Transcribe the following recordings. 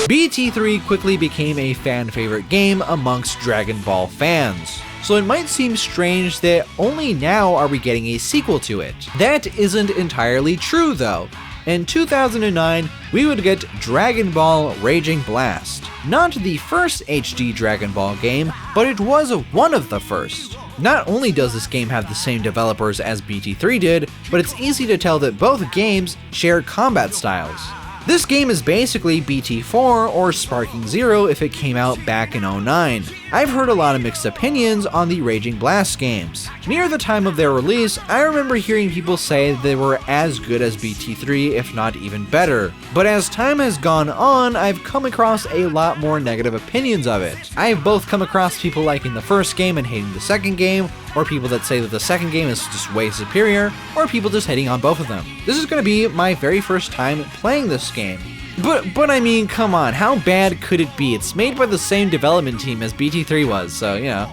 BT3 quickly became a fan favorite game amongst Dragon Ball fans. So it might seem strange that only now are we getting a sequel to it. That isn't entirely true though. In 2009, we would get Dragon Ball Raging Blast. Not the first HD Dragon Ball game, but it was one of the first. Not only does this game have the same developers as BT3 did, but it's easy to tell that both games share combat styles. This game is basically BT4 or Sparking Zero if it came out back in 09. I've heard a lot of mixed opinions on the Raging Blast games. Near the time of their release, I remember hearing people say they were as good as BT3, if not even better. But as time has gone on, I've come across a lot more negative opinions of it. I've both come across people liking the first game and hating the second game, or people that say that the second game is just way superior, or people just hating on both of them. This is going to be my very first time playing this game. But I mean, come on, how bad could it be? It's made by the same development team as BT3 was, so, you know.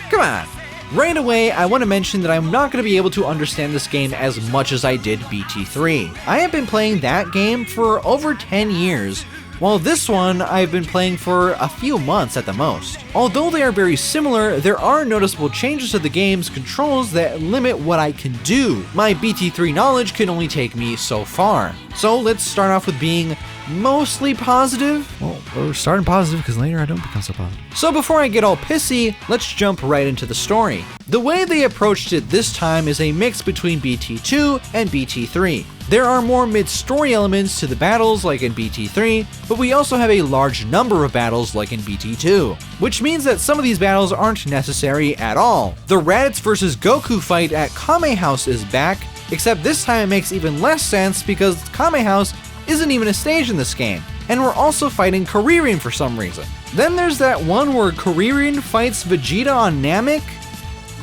Come on. Right away, I want to mention that I'm not going to be able to understand this game as much as I did BT3. I have been playing that game for over 10 years, while this one I've been playing for a few months at the most. Although they are very similar, there are noticeable changes to the game's controls that limit what I can do. My BT3 knowledge can only take me so far. So let's start off with being mostly positive. Well, we're starting positive because later I don't become so positive. So before I get all pissy, let's jump right into the story. The way they approached it this time is a mix between BT2 and BT3. There are more mid-story elements to the battles like in BT3, but we also have a large number of battles like in BT2, which means that some of these battles aren't necessary at all. The Raditz vs Goku fight at Kame House is back, except this time it makes even less sense because Kame House isn't even a stage in this game, and we're also fighting Kuririn for some reason. Then there's that one where Kuririn fights Vegeta on Namek.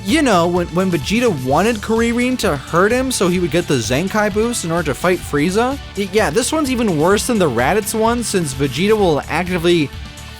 You know, when Vegeta wanted Kuririn to hurt him so he would get the Zenkai boost in order to fight Frieza? Yeah, this one's even worse than the Raditz one since Vegeta will actively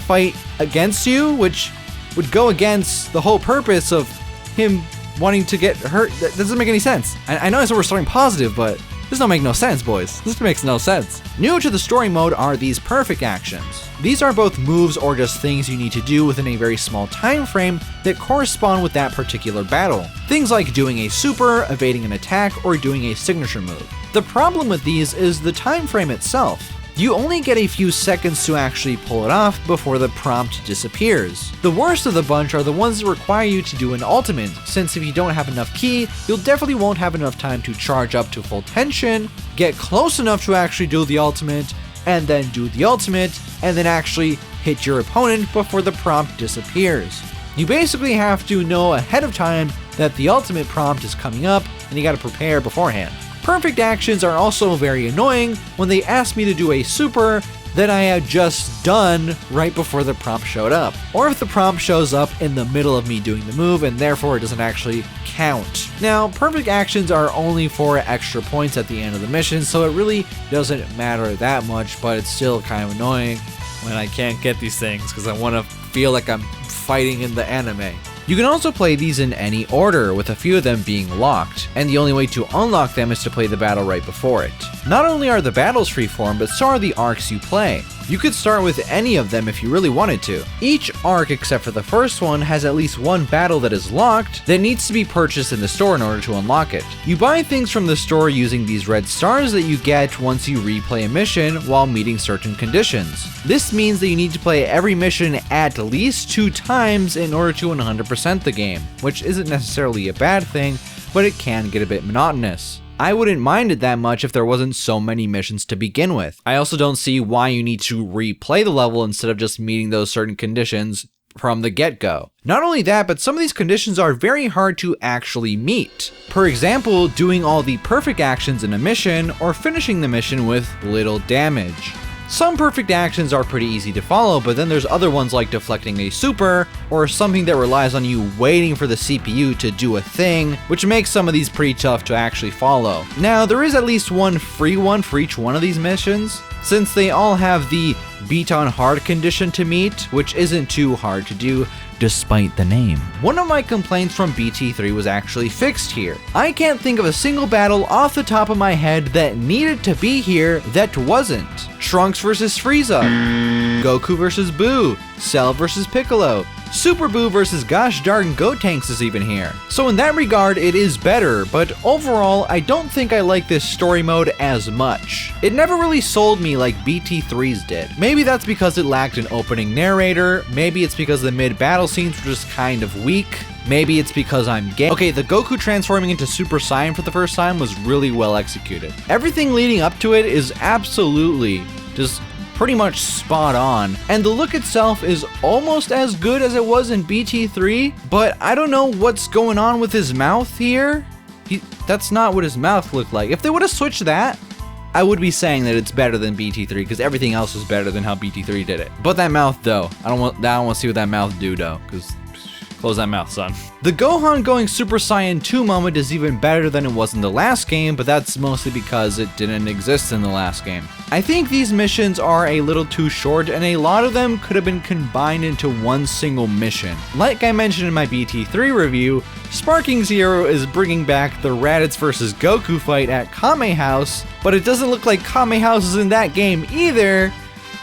fight against you, which would go against the whole purpose of him wanting to get hurt. That doesn't make any sense. I know I said we're starting positive, but this don't make no sense, boys. This makes no sense. New to the story mode are these perfect actions. These are both moves or just things you need to do within a very small time frame that correspond with that particular battle. Things like doing a super, evading an attack, or doing a signature move. The problem with these is the time frame itself. You only get a few seconds to actually pull it off before the prompt disappears. The worst of the bunch are the ones that require you to do an ultimate, since if you don't have enough ki, you'll definitely won't have enough time to charge up to full tension, get close enough to actually do the ultimate, and then do the ultimate, and then actually hit your opponent before the prompt disappears. You basically have to know ahead of time that the ultimate prompt is coming up, and you gotta prepare beforehand. Perfect actions are also very annoying when they ask me to do a super that I had just done right before the prompt showed up, or if the prompt shows up in the middle of me doing the move and therefore it doesn't actually count. Now, perfect actions are only for extra points at the end of the mission, so it really doesn't matter that much, but it's still kind of annoying when I can't get these things because I want to feel like I'm fighting in the anime. You can also play these in any order, with a few of them being locked, and the only way to unlock them is to play the battle right before it. Not only are the battles freeform, but so are the arcs you play. You could start with any of them if you really wanted to. Each arc except for the first one has at least one battle that is locked that needs to be purchased in the store in order to unlock it. You buy things from the store using these red stars that you get once you replay a mission while meeting certain conditions. This means that you need to play every mission at least 2 times in order to 100% the game, which isn't necessarily a bad thing, but it can get a bit monotonous. I wouldn't mind it that much if there wasn't so many missions to begin with. I also don't see why you need to replay the level instead of just meeting those certain conditions from the get-go. Not only that, but some of these conditions are very hard to actually meet. For example, doing all the perfect actions in a mission or finishing the mission with little damage. Some perfect actions are pretty easy to follow, but then there's other ones like deflecting a super, or something that relies on you waiting for the CPU to do a thing, which makes some of these pretty tough to actually follow. Now, there is at least one free one for each one of these missions, since they all have the beat on hard condition to meet, which isn't too hard to do despite the name. One of my complaints from BT3 was actually fixed here. I can't think of a single battle off the top of my head that needed to be here that wasn't. Trunks versus Frieza, Goku versus Boo, Cell versus Piccolo, Super Boo versus gosh darn Gotenks is even here. So in that regard, it is better, but overall, I don't think I like this story mode as much. It never really sold me like BT3's did. Maybe that's because it lacked an opening narrator, maybe it's because the mid-battle scenes were just kind of weak, maybe it's because I'm gay. Okay, the Goku transforming into Super Saiyan for the first time was really well executed. Everything leading up to it is absolutely just pretty much spot on, and the look itself is almost as good as it was in BT3, but I don't know what's going on with his mouth here. That's not what his mouth looked like. If they would have switched that, I would be saying that it's better than BT3 because everything else was better than how BT3 did it. But that mouth though, I don't want to see what that mouth do though, because close that mouth, son. The Gohan going Super Saiyan 2 moment is even better than it was in the last game, but that's mostly because it didn't exist in the last game. I think these missions are a little too short, and a lot of them could have been combined into one single mission. Like I mentioned in my BT3 review, Sparking Zero is bringing back the Raditz vs Goku fight at Kame House, but it doesn't look like Kame House is in that game either.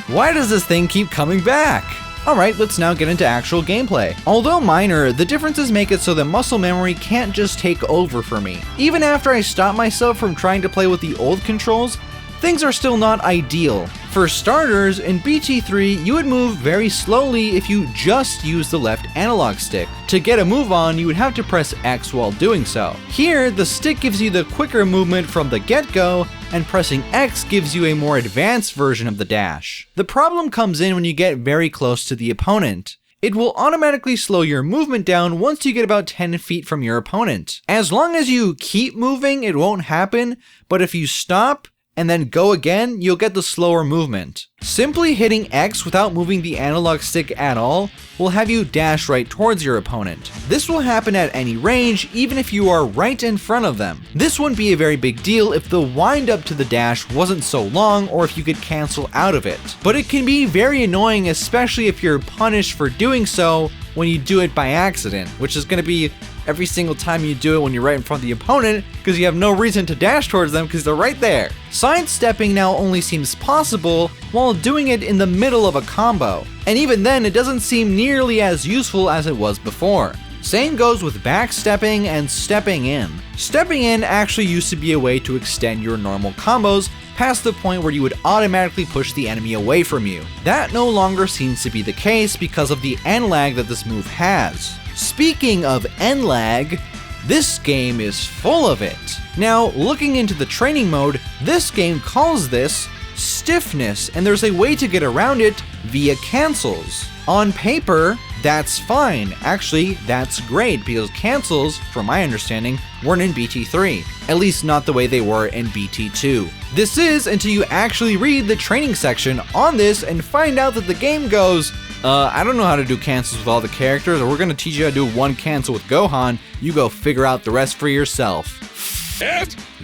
Why does this thing keep coming back? Alright, let's now get into actual gameplay. Although minor, the differences make it so that muscle memory can't just take over for me. Even after I stop myself from trying to play with the old controls, things are still not ideal. For starters, in BT3, you would move very slowly if you just use the left analog stick. To get a move on, you would have to press X while doing so. Here, the stick gives you the quicker movement from the get-go, and pressing X gives you a more advanced version of the dash. The problem comes in when you get very close to the opponent. It will automatically slow your movement down once you get about 10 feet from your opponent. As long as you keep moving, it won't happen, but if you stop, and then go again, you'll get the slower movement. Simply hitting X without moving the analog stick at all will have you dash right towards your opponent. This will happen at any range, even if you are right in front of them. This wouldn't be a very big deal if the wind up to the dash wasn't so long or if you could cancel out of it. But it can be very annoying, especially if you're punished for doing so when you do it by accident, which is going to be every single time you do it when you're right in front of the opponent, because you have no reason to dash towards them because they're right there. Sidestepping now only seems possible while doing it in the middle of a combo, and even then it doesn't seem nearly as useful as it was before. Same goes with backstepping and stepping in. Stepping in actually used to be a way to extend your normal combos past the point where you would automatically push the enemy away from you. That no longer seems to be the case because of the end lag that this move has. Speaking of end lag, this game is full of it. Now, looking into the training mode, this game calls this stiffness, and there's a way to get around it via cancels. On paper, that's fine. Actually, that's great, because cancels, from my understanding, weren't in BT3. At least not the way they were in BT2. This is until you actually read the training section on this and find out that the game goes, I don't know how to do cancels with all the characters, or we're gonna teach you how to do one cancel with Gohan, you go figure out the rest for yourself.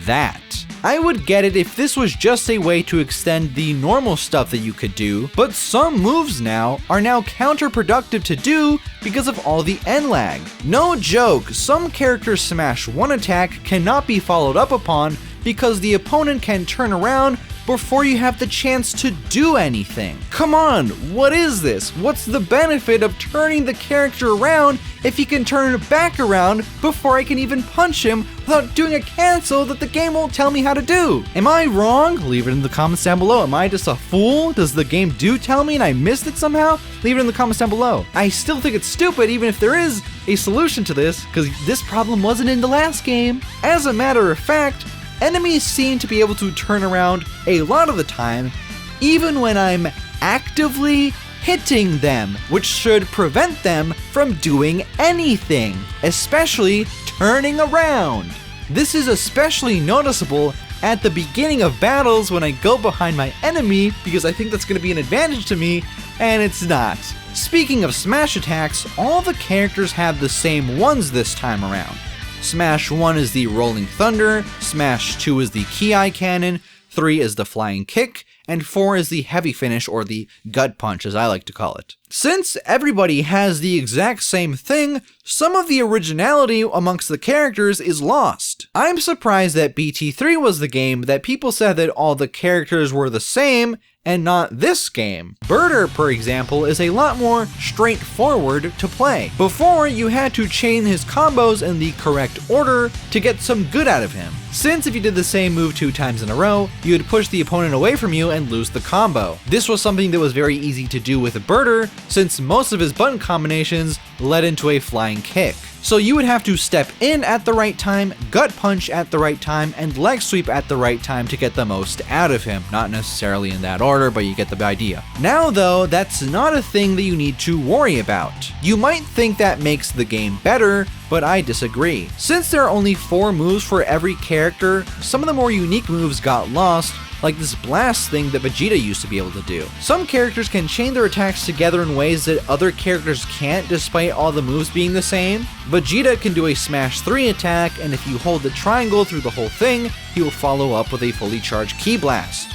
That. I would get it if this was just a way to extend the normal stuff that you could do, but some moves now are counterproductive to do because of all the end lag. No joke, some characters' smash 1 attack cannot be followed up upon because the opponent can turn around before you have the chance to do anything. Come on, what is this? What's the benefit of turning the character around if he can turn back around before I can even punch him without doing a cancel that the game won't tell me how to do? Am I wrong? Leave it in the comments down below. Am I just a fool? Does the game do tell me and I missed it somehow? Leave it in the comments down below. I still think it's stupid even if there is a solution to this, because this problem wasn't in the last game. As a matter of fact, enemies seem to be able to turn around a lot of the time, even when I'm actively hitting them, which should prevent them from doing anything, especially turning around. This is especially noticeable at the beginning of battles when I go behind my enemy, because I think that's going to be an advantage to me, and it's not. Speaking of smash attacks, all the characters have the same ones this time around. Smash 1 is the Rolling Thunder, Smash 2 is the Ki Cannon, 3 is the flying kick, and 4 is the heavy finish, or the gut punch as I like to call it. Since everybody has the exact same thing, some of the originality amongst the characters is lost. I'm surprised that BT3 was the game that people said that all the characters were the same, and not this game. Birder, for example, is a lot more straightforward to play. Before, you had to chain his combos in the correct order to get some good out of him, since if you did the same move 2 times in a row, you would push the opponent away from you and lose the combo. This was something that was very easy to do with Birder, since most of his button combinations led into a flying kick. So you would have to step in at the right time, gut punch at the right time, and leg sweep at the right time to get the most out of him. Not necessarily in that order, but you get the idea. Now though, that's not a thing that you need to worry about. You might think that makes the game better, but I disagree. Since there are only 4 moves for every character, some of the more unique moves got lost, like this blast thing that Vegeta used to be able to do. Some characters can chain their attacks together in ways that other characters can't despite all the moves being the same. Vegeta can do a Smash 3 attack, and if you hold the triangle through the whole thing, he will follow up with a fully charged Ki Blast.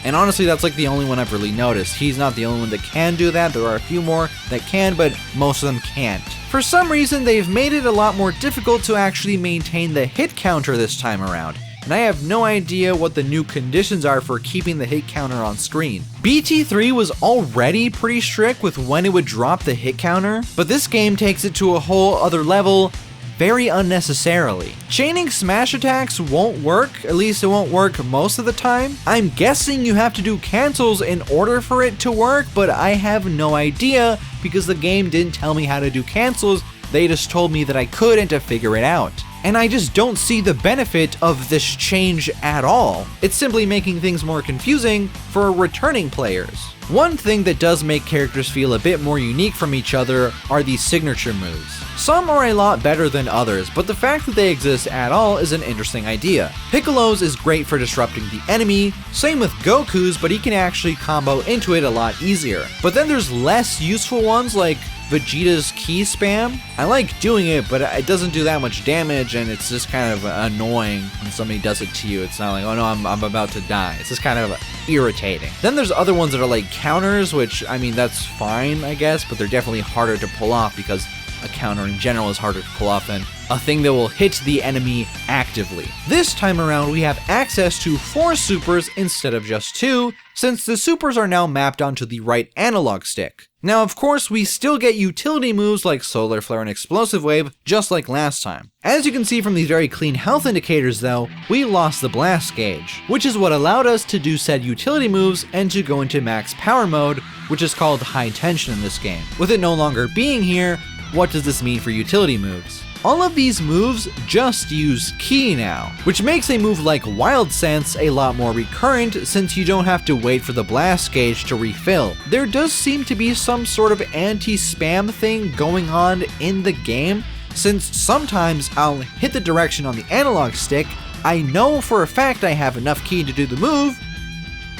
And honestly, that's like the only one I've really noticed. He's not the only one that can do that. There are a few more that can, but most of them can't. For some reason, they've made it a lot more difficult to actually maintain the hit counter this time around, and I have no idea what the new conditions are for keeping the hit counter on screen. BT3 was already pretty strict with when it would drop the hit counter, but this game takes it to a whole other level very unnecessarily. Chaining smash attacks won't work, at least it won't work most of the time. I'm guessing you have to do cancels in order for it to work, but I have no idea because the game didn't tell me how to do cancels, they just told me that I could and to figure it out. And I just don't see the benefit of this change at all. It's simply making things more confusing for returning players. One thing that does make characters feel a bit more unique from each other are these signature moves. Some are a lot better than others, but the fact that they exist at all is an interesting idea. Piccolo's is great for disrupting the enemy, same with Goku's, but he can actually combo into it a lot easier. But then there's less useful ones like Vegeta's Ki spam. I like doing it, but it doesn't do that much damage, and it's just kind of annoying when somebody does it to you. It's not like, oh no, I'm about to die. It's just kind of irritating. Then there's other ones that are like counters, which, I mean, that's fine, I guess, but they're definitely harder to pull off because a counter in general is harder to pull off than a thing that will hit the enemy actively. This time around, we have access to 4 supers instead of just 2, since the supers are now mapped onto the right analog stick. Now, of course, we still get utility moves like Solar Flare and Explosive Wave, just like last time. As you can see from these very clean health indicators though, we lost the blast gauge, which is what allowed us to do said utility moves and to go into max power mode, which is called high tension in this game. With it no longer being here, what does this mean for utility moves? All of these moves just use Ki now, which makes a move like Wild Sense a lot more recurrent since you don't have to wait for the blast gauge to refill. There does seem to be some sort of anti-spam thing going on in the game, since sometimes I'll hit the direction on the analog stick, I know for a fact I have enough Ki to do the move,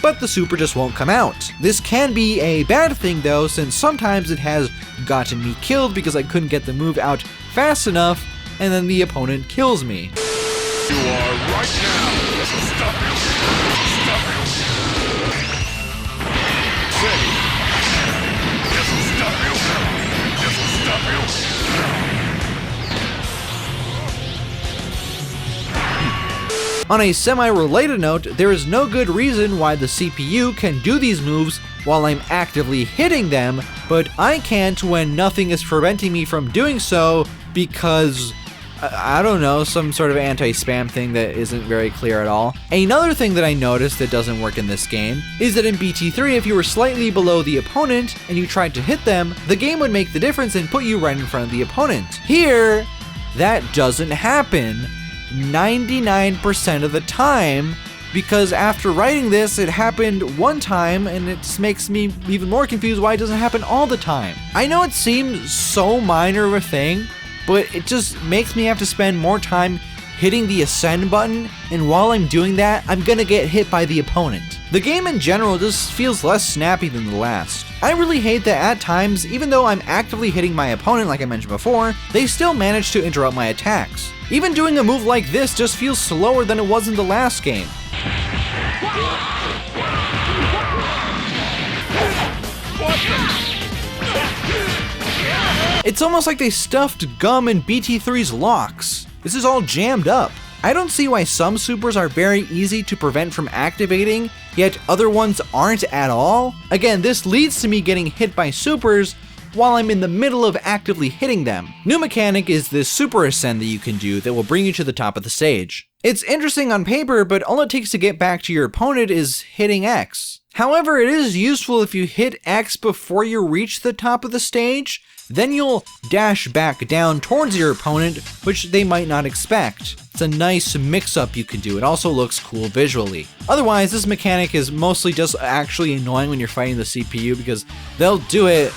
but the super just won't come out. This can be a bad thing though, since sometimes it has gotten me killed because I couldn't get the move out fast enough, and then the opponent kills me. You are right now. Stop you. Stop you. Say. This'll stop you. This'll stop you. On a semi-related note, there is no good reason why the CPU can do these moves while I'm actively hitting them, but I can't when nothing is preventing me from doing so because, I don't know, some sort of anti-spam thing that isn't very clear at all. Another thing that I noticed that doesn't work in this game is that in BT3, if you were slightly below the opponent and you tried to hit them, the game would make the difference and put you right in front of the opponent. Here, that doesn't happen 99% of the time, because after writing this, it happened one time, and it just makes me even more confused why it doesn't happen all the time. I know it seems so minor of a thing, but it just makes me have to spend more time hitting the ascend button, and while I'm doing that, I'm gonna get hit by the opponent. The game in general just feels less snappy than the last. I really hate that at times, even though I'm actively hitting my opponent like I mentioned before, they still manage to interrupt my attacks. Even doing a move like this just feels slower than it was in the last game. It's almost like they stuffed gum in BT3's locks. This is all jammed up. I don't see why some supers are very easy to prevent from activating, yet other ones aren't at all. Again, this leads to me getting hit by supers while I'm in the middle of actively hitting them. New mechanic is this super ascend that you can do that will bring you to the top of the stage. It's interesting on paper, but all it takes to get back to your opponent is hitting X. However, it is useful if you hit X before you reach the top of the stage, then you'll dash back down towards your opponent, which they might not expect. It's a nice mix-up you can do. It also looks cool visually. Otherwise, this mechanic is mostly just actually annoying when you're fighting the CPU because they'll do it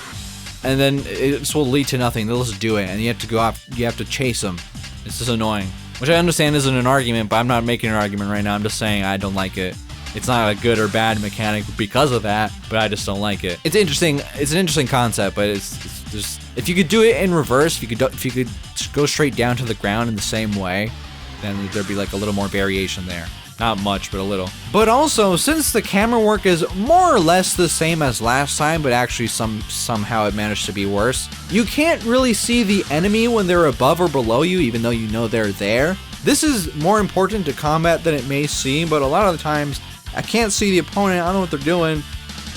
and then it will lead to nothing. They'll just do it and you have to go off, you have to chase them. It's just annoying. Which I understand isn't an argument, but I'm not making an argument right now. I'm just saying I don't like it. It's not a good or bad mechanic because of that, but I just don't like it. It's interesting. It's an interesting concept, but it's just, if you could do it in reverse, if you could go straight down to the ground in the same way, then there'd be like a little more variation there. Not much, but a little. But also, since the camera work is more or less the same as last time, but actually somehow it managed to be worse, you can't really see the enemy when they're above or below you, even though you know they're there. This is more important to combat than it may seem, but a lot of the times, I can't see the opponent, I don't know what they're doing,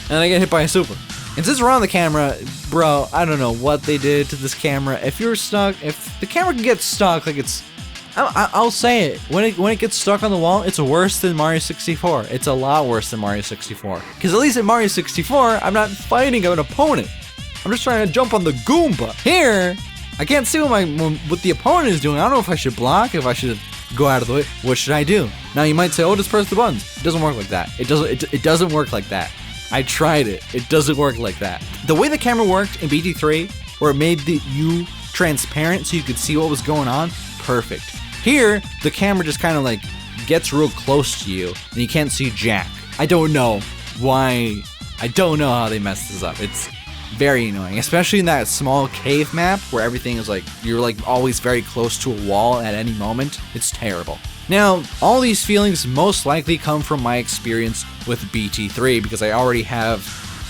and I get hit by a super. And since we're on the camera, bro, I don't know what they did to this camera. If you're stuck, if the camera can get stuck, like it's, I'll say it, when it gets stuck on the wall, it's worse than Mario 64. It's a lot worse than Mario 64. Because at least in Mario 64, I'm not fighting an opponent. I'm just trying to jump on the Goomba. Here, I can't see what the opponent is doing. I don't know if I should block, if I should go out of the way. What should I do? Now you might say, oh, just press the buttons. It doesn't work like that. It doesn't work like that. I tried it. It doesn't work like that. The way the camera worked in BT3, where it made you transparent so you could see what was going on, perfect. Here, the camera just kind of like gets real close to you and you can't see jack. I don't know why. I don't know how they messed this up. It's very annoying, especially in that small cave map where everything is like, you're like always very close to a wall at any moment. It's terrible. Now, all these feelings most likely come from my experience with BT3 because I already have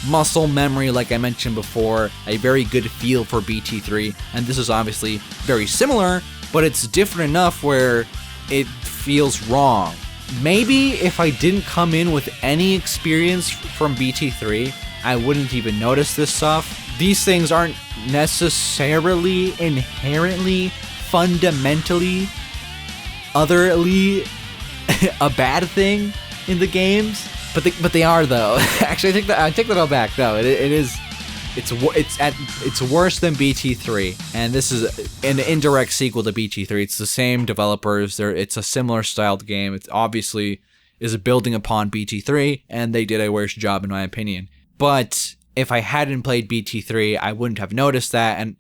muscle memory, like I mentioned before, a very good feel for BT3, and this is obviously very similar, but it's different enough where it feels wrong. Maybe if I didn't come in with any experience from BT3, I wouldn't even notice this stuff. These things aren't necessarily inherently, fundamentally, otherly a bad thing in the games, but they are though. Actually, I take that all back. No, it's worse than BT3, and this is an indirect sequel to BT3. It's the same developers. It's a similar styled game. It obviously is building upon BT3, and they did a worse job in my opinion. But if I hadn't played BT3, I wouldn't have noticed that, and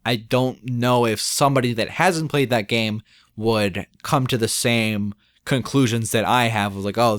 I don't know if somebody that hasn't played that game would come to the same conclusions that I have of like, oh,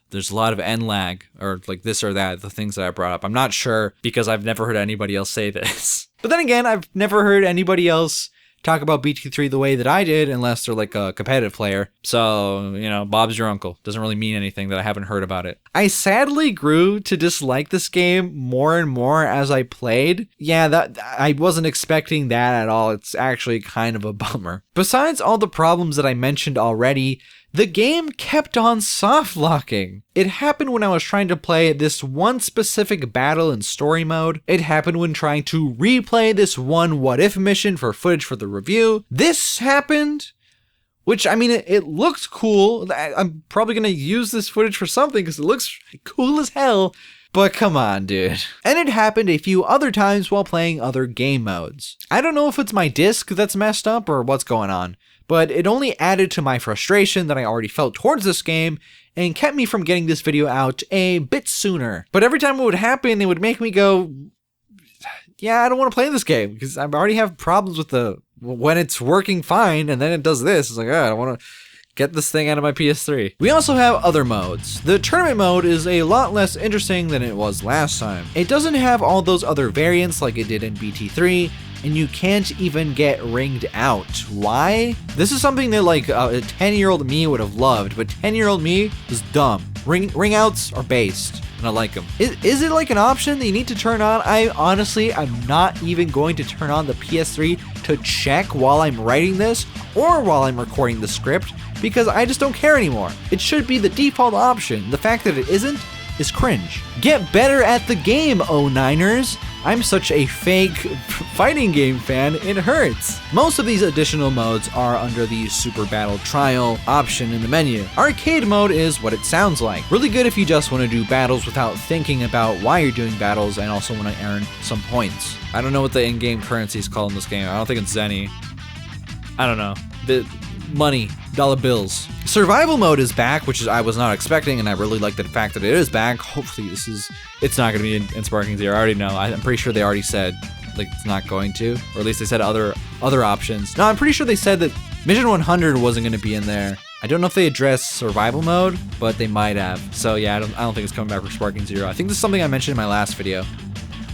there's a lot of end lag or like this or that, the things that I brought up. I'm not sure because I've never heard anybody else say this. But then again, I've never heard anybody else talk about BT3 the way that I did unless they're like a competitive player. So, you know, Bob's your uncle. Doesn't really mean anything that I haven't heard about it. I sadly grew to dislike this game more and more as I played. Yeah, that I wasn't expecting that at all. It's actually kind of a bummer. Besides all the problems that I mentioned already, the game kept on soft locking. It happened when I was trying to play this one specific battle in story mode. It happened when trying to replay this one what if mission for footage for the review. This happened, which I mean, it looked cool. I'm probably gonna use this footage for something because it looks cool as hell. But come on, dude. And it happened a few other times while playing other game modes. I don't know if it's my disc that's messed up or what's going on, but it only added to my frustration that I already felt towards this game and kept me from getting this video out a bit sooner. But every time it would happen, it would make me go, yeah, I don't want to play this game because I already have problems with when it's working fine and then it does this. It's like, oh, I don't want to get this thing out of my PS3. We also have other modes. The tournament mode is a lot less interesting than it was last time. It doesn't have all those other variants like it did in BT3, and you can't even get ringed out. Why? This is something that like a 10-year-old me would have loved, but 10-year-old me was dumb. Ring outs are based. and I like them. Is it like an option that you need to turn on? I'm not even going to turn on the PS3 to check while I'm writing this or while I'm recording the script, because I just don't care anymore. It should be the default option. The fact that it isn't is cringe. Get better at the game, O9ers. I'm such a fake fighting game fan, it hurts. Most of these additional modes are under the Super Battle Trial option in the menu. Arcade mode is what it sounds like. Really good if you just want to do battles without thinking about why you're doing battles and also want to earn some points. I don't know what the in-game currency is called in this game. I don't think it's Zenny. I don't know. The money, dollar bills. Survival mode is back, which I was not expecting, and I really like the fact that it is back. Hopefully it's not going to be in Sparking Zero. I already know. I'm pretty sure they already said like it's not going to, or at least they said other options. No, I'm pretty sure they said that Mission 100 wasn't going to be in there. I don't know if they addressed survival mode, but they might have. So yeah, I don't think it's coming back for Sparking Zero. I think this is something I mentioned in my last video.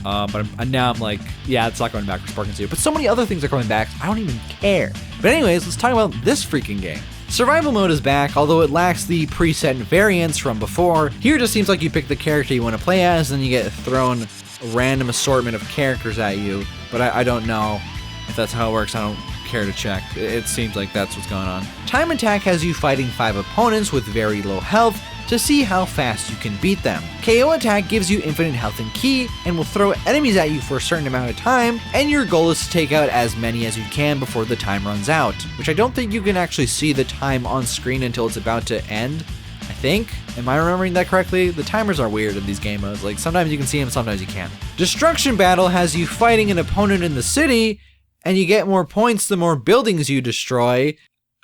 But now I'm like, yeah, it's not going back for Sparking Zero. But so many other things are coming back, I don't even care. But anyways, let's talk about this freaking game. Survival mode is back, although it lacks the preset variants from before. Here it just seems like you pick the character you want to play as, and then you get thrown a random assortment of characters at you. But I don't know if that's how it works. I don't care to check. It seems like that's what's going on. Time attack has you fighting 5 opponents with very low health to see how fast you can beat them. KO attack gives you infinite health and ki, and will throw enemies at you for a certain amount of time, and your goal is to take out as many as you can before the time runs out, which I don't think you can actually see the time on screen until it's about to end, I think. Am I remembering that correctly? The timers are weird in these game modes, like sometimes you can see them, sometimes you can't. Destruction battle has you fighting an opponent in the city, and you get more points the more buildings you destroy.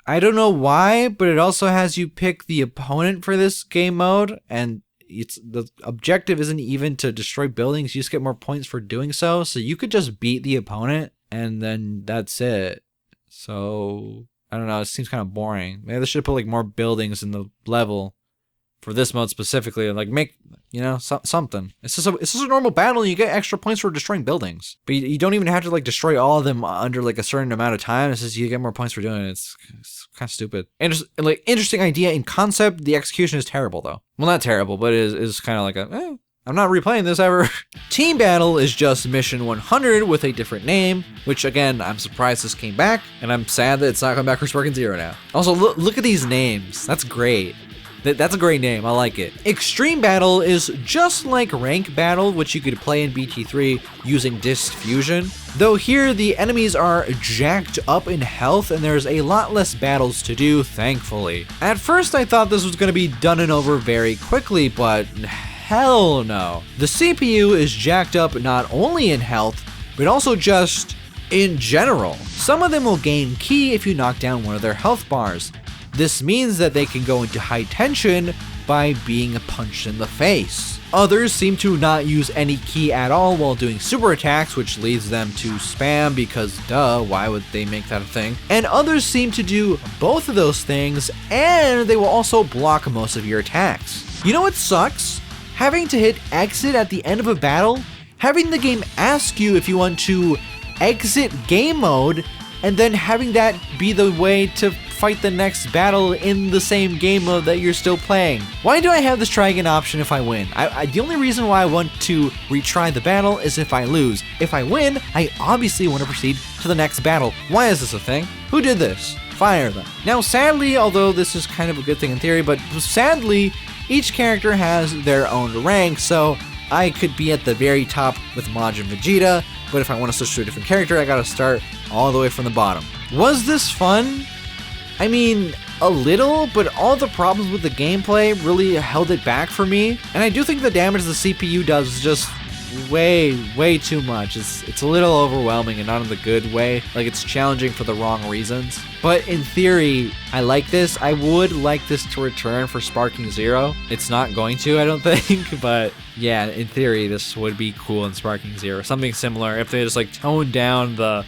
I don't know why, but it also has you pick the opponent for this game mode, and the objective isn't even to destroy buildings, you just get more points for doing so. So you could just beat the opponent, and then that's it. So, I don't know, it seems kind of boring. Maybe they should put like more buildings in the level for this mode specifically, and like make, you know, something. It's just a normal battle, and you get extra points for destroying buildings. But you don't even have to like destroy all of them under like a certain amount of time. It's just you get more points for doing it. It's kind of stupid. Interesting idea in concept. The execution is terrible though. Well, not terrible, but it is kind of like I'm not replaying this ever. Team Battle is just Mission 100 with a different name, which again, I'm surprised this came back, and I'm sad that it's not coming back for Sparking Zero now. Also, look at these names. That's great. That's a great name, I like it. Extreme Battle is just like Rank Battle, which you could play in BT3 using Disc Fusion, though here the enemies are jacked up in health and there's a lot less battles to do, thankfully. At first I thought this was going to be done and over very quickly, but hell no. The CPU is jacked up not only in health, but also just in general. Some of them will gain ki if you knock down one of their health bars. This means that they can go into high tension by being punched in the face. Others seem to not use any ki at all while doing super attacks, which leads them to spam because duh, why would they make that a thing? And others seem to do both of those things, and they will also block most of your attacks. You know what sucks? Having to hit exit at the end of a battle, having the game ask you if you want to exit game mode, and then having that be the way to fight the next battle in the same game mode that you're still playing. Why do I have this try again option if I win? The only reason why I want to retry the battle is if I lose. If I win, I obviously want to proceed to the next battle. Why is this a thing? Who did this? Fire them. Now sadly, although this is kind of a good thing in theory, but sadly, each character has their own rank, so I could be at the very top with Majin Vegeta, but if I want to switch to a different character, I gotta start all the way from the bottom. Was this fun? I mean, a little, but all the problems with the gameplay really held it back for me. And I do think the damage the CPU does is just way too much. It's a little overwhelming and not in the good way. Like, it's challenging for the wrong reasons. But in theory, I like this. I would like this to return for Sparking Zero. It's not going to, I don't think, but yeah, in theory, this would be cool in Sparking Zero. Something similar if they just like tone down the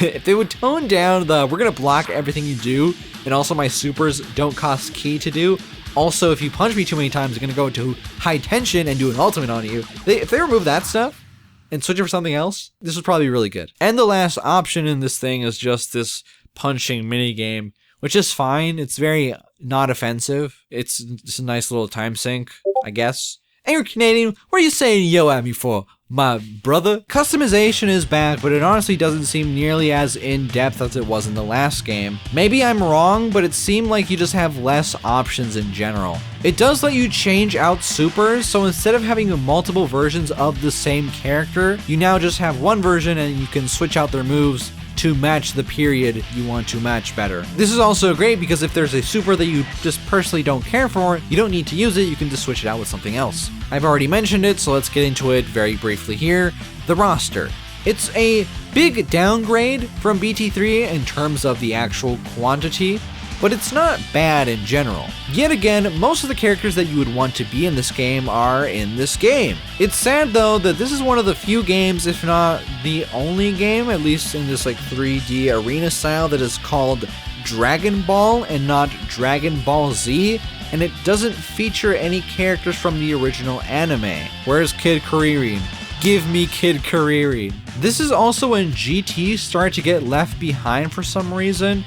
if they would tone down the we're gonna block everything you do, and also my supers don't cost ki to do. Also, if you punch me too many times, it's gonna go to high tension and do an ultimate on you. If they remove that stuff and switch it for something else, this would probably be really good. And the last option in this thing is just this punching mini game, which is fine. It's very not offensive. It's a nice little time sink, I guess. Angry Canadian, what are you saying yo at me for, my brother? Customization is back, but it honestly doesn't seem nearly as in-depth as it was in the last game. Maybe I'm wrong, but it seemed like you just have less options in general. It does let you change out supers, so instead of having multiple versions of the same character, you now just have one version and you can switch out their moves to match the period you want to match better. This is also great because if there's a super that you just personally don't care for, you don't need to use it, you can just switch it out with something else. I've already mentioned it, so let's get into it very briefly here. The roster. It's a big downgrade from BT3 in terms of the actual quantity, but it's not bad in general. Yet again, most of the characters that you would want to be in this game are in this game. It's sad though that this is one of the few games, if not the only game, at least in this like 3D arena style, that is called Dragon Ball and not Dragon Ball Z, and it doesn't feature any characters from the original anime. Where's Kid Kuririn? Give me Kid Kuririn. This is also when GT started to get left behind for some reason.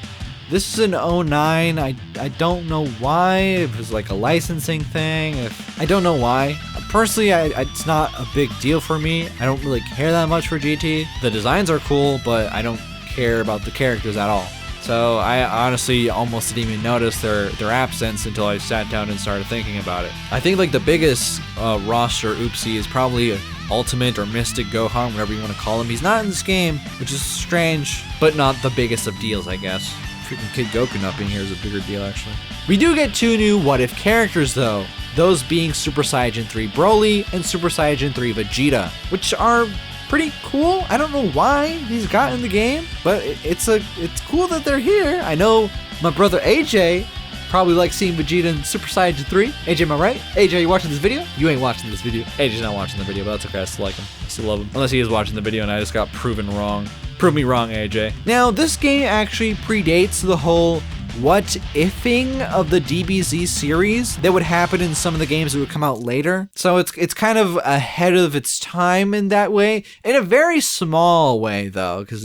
This is an 09, I don't know why, it was like a licensing thing, I don't know why. Personally, it's not a big deal for me, I don't really care that much for GT. The designs are cool, but I don't care about the characters at all. So I honestly almost didn't even notice their absence until I sat down and started thinking about it. I think like the biggest roster oopsie is probably Ultimate or Mystic Gohan, whatever you want to call him. He's not in this game, which is strange, but not the biggest of deals, I guess. Freaking Kid Goku not being here is a bigger deal, actually. We do get 2 new What If characters, though. Those being Super Saiyan 3 Broly and Super Saiyan 3 Vegeta, which are pretty cool. I don't know why these got in the game, but it's cool that they're here. I know my brother AJ probably likes seeing Vegeta in Super Saiyan 3. AJ, am I right? AJ, you watching this video? You ain't watching this video. AJ's not watching the video, but that's okay. I still like him. I still love him. Unless he is watching the video and I just got proven wrong. Prove me wrong, AJ. Now, this game actually predates the whole what ifing of the DBZ series that would happen in some of the games that would come out later. So it's kind of ahead of its time in that way. In a very small way, though, because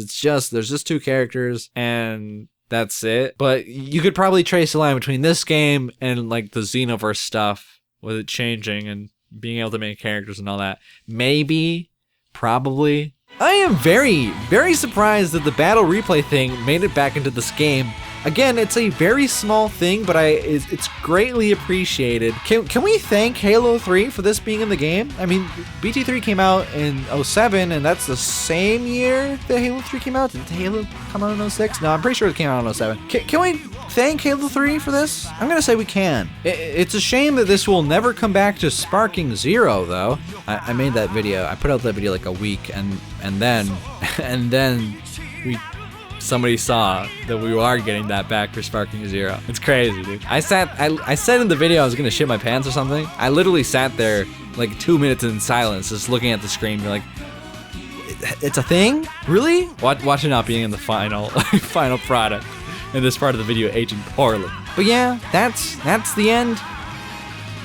there's just 2 characters and that's it. But you could probably trace a line between this game and like the Xenoverse stuff with it changing and being able to make characters and all that. Maybe, probably. I am very, very surprised that the battle replay thing made it back into this game. Again, it's a very small thing, but it's greatly appreciated. Can we thank Halo 3 for this being in the game? I mean, BT3 came out in 07, and that's the same year that Halo 3 came out. Did Halo come out in 06? No, I'm pretty sure it came out in 07. Can we thank Halo 3 for this? I'm gonna say we can. It's a shame that this will never come back to Sparking Zero, though. I made that video. I put out that video like a week, and then somebody saw that we are getting that back for Sparking Zero. It's crazy, dude. I said in the video I was gonna shit my pants or something. I literally sat there like 2 minutes in silence, just looking at the screen, be like, it's a thing? Really? Watch it not being in the final product. And this part of the video aging poorly. But yeah, that's the end.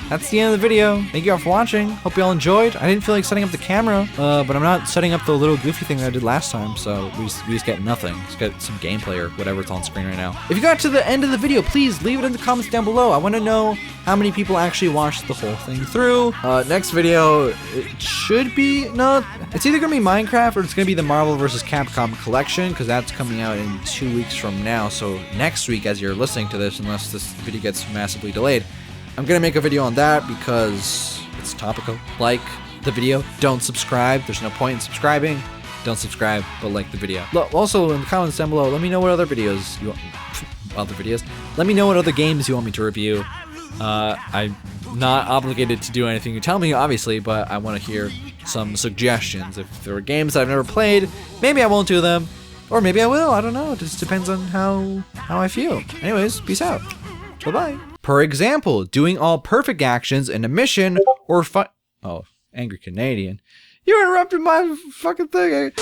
That's the end of the video. Thank you all for watching. Hope you all enjoyed. I didn't feel like setting up the camera, but I'm not setting up the little goofy thing that I did last time, so we just get nothing. Just get some gameplay or whatever's on screen right now. If you got to the end of the video, please leave it in the comments down below. I want to know how many people actually watched the whole thing through. Next video, it should be, no, it's either going to be Minecraft or it's going to be the Marvel vs. Capcom collection, because that's coming out in 2 weeks from now. So next week, as you're listening to this, unless this video gets massively delayed, I'm gonna make a video on that because it's topical. Like the video, don't subscribe. There's no point in subscribing. Don't subscribe, but like the video. Also, in the comments down below, let me know what other videos you want. Let me know what other games you want me to review. I'm not obligated to do anything you tell me, obviously, but I want to hear some suggestions. If there are games that I've never played, maybe I won't do them, or maybe I will. I don't know. It just depends on how I feel. Anyways, peace out. Bye-bye. For example, doing all perfect actions in a mission or Angry Canadian. You interrupted my fucking thing.